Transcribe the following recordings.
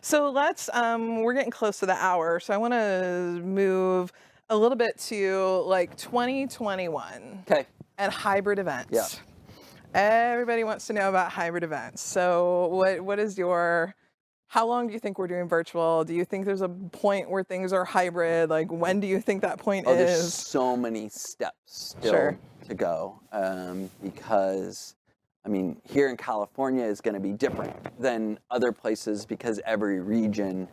So we're getting close to the hour, so I want to move a little bit to like 2021 Okay. and hybrid Yeah. events. Everybody wants to know about hybrid events. So what is how long do you think we're doing virtual? Do you think there's a point where things are hybrid? Like when do you think that point Oh, there's is? so many steps Sure. still to go because, I mean, here in California is going to be different than other places because every region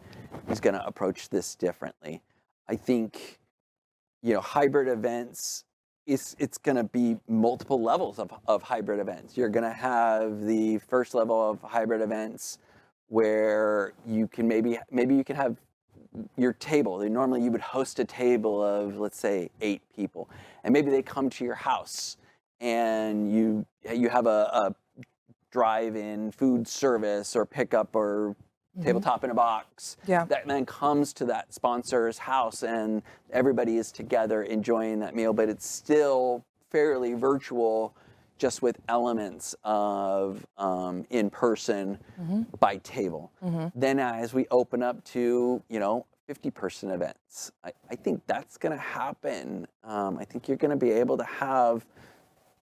is going to approach this differently. I think, hybrid events it's going to be multiple levels of hybrid events. You're going to have the first level of hybrid events where you can maybe you can have your table. Normally you would host a table of, let's say, 8 people, and maybe they come to your house and you have a drive-in food service or pickup or Hmm. tabletop in a box Yeah. that then comes to that sponsor's house and everybody is together enjoying that meal, but it's still fairly virtual, just with elements of in person Hmm. by table. Hmm. Then as we open up to 50-person events, I think that's going to happen. I think you're going to be able to have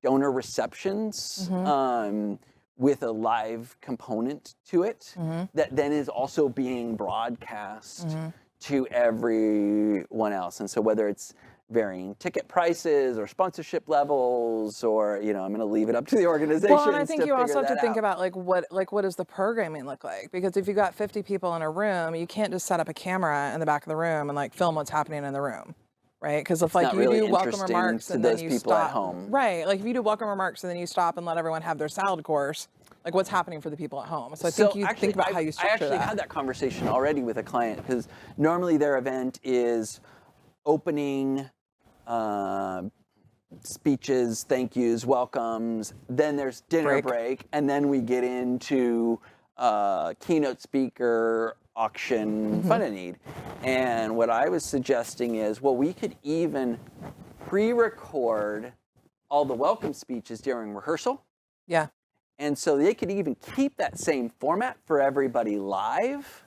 donor receptions Hmm. with a live component to it Hmm. that then is also being broadcast Hmm. to everyone else. And so whether it's varying ticket prices or sponsorship levels, or I'm going to leave it up to the Well, and I organizations think to you also figure have to that think out. about what does the programming look like? Because if you got 50 people in a room, you can't just set up a camera in the back of the room and like film what's happening in the room, right? Because if It's like not you really do welcome interesting remarks to and then those you people at stop, home. right? Like if you do welcome remarks and then you stop and let everyone have their salad course, like what's happening for the people at home? So I think So you think actually, about how you I structure actually that. had that conversation already with a client because normally their event is opening, uh, speeches, thank yous, welcomes. Then there's dinner Break. break, and then we get into keynote speaker, auction, Hmm. fund and need. And what I was suggesting is, well, we could even pre-record all the welcome speeches during rehearsal. Yeah. And so they could even keep that same format for everybody live,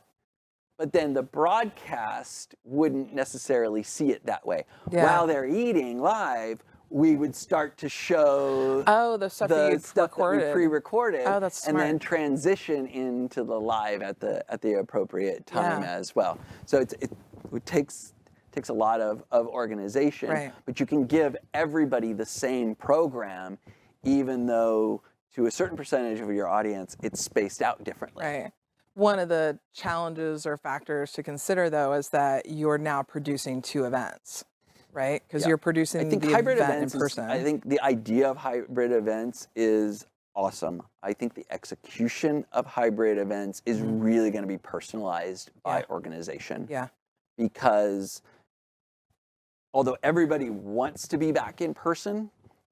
but then the broadcast wouldn't necessarily see it that way. Yeah. While they're eating live, we would start to show Oh, the stuff that the you stuff that we recorded. pre-recorded Oh, that's and then smart. transition into the live at the appropriate time Yeah. as well. So it takes a lot of organization, Right. but you can give everybody the same program, even though to a certain percentage of your audience, it's spaced out differently. Right. One of the challenges or factors to consider, though, is that you're now producing 2 events, right? Because Yeah. you're I producing think the hybrid event in events I person. think the idea of hybrid events is awesome. I think the execution of hybrid events is Mhm. really going to be personalized by Yeah. organization, Yeah. because although everybody wants to be back in person,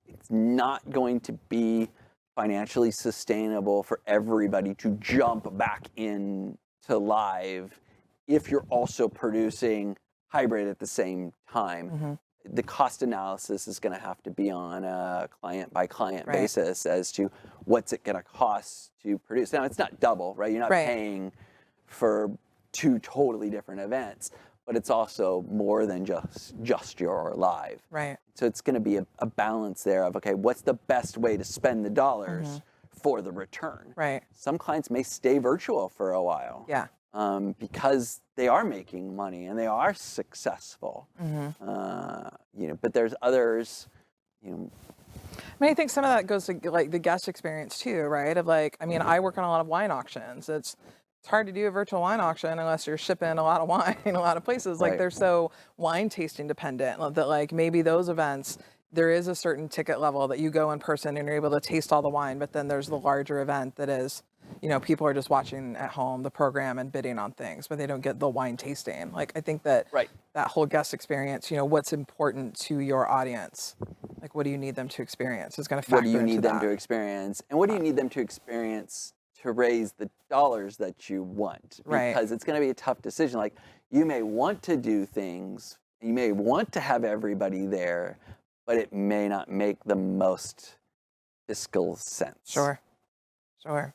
it's not going to be financially sustainable for everybody to jump back in to live if you're also producing hybrid at the same time. Hmm. The cost analysis is going to have to be on a client by client Right. basis as to what's it going to cost to produce. Now, it's not double, right? You're not Right. paying for 2 totally different events, but it's also more than just your live. Right. So it's going to be a balance there of, okay, what's the best way to spend the Hmm. dollars for the return? Right. Some clients may stay virtual for a while, Yeah. because they are making money and they are successful. Hmm. But there's others, you know, I mean, I think some of that goes to like the guest experience too, right? Of like, I mean, I work on a lot of wine auctions. It's hard to do a virtual wine auction unless you're shipping a lot of wine a lot of places. Like right. they're so wine tasting dependent that like maybe those events there is a certain ticket level that you go in person and you're able to taste all the wine, but then there's the larger event that is, people are just watching at home the program and bidding on things, but they don't get the wine tasting. Like I think that Right. that whole guest experience, what's important to your audience, like what do you need them to experience is going to What do factor you into need them to that. experience? And what do you need them to experience to raise the dollars that you want? Right. Because it's going to be a tough decision. Like, you may want to do things, you may want to have everybody there, but it may not make the most fiscal sense. Sure. Sure.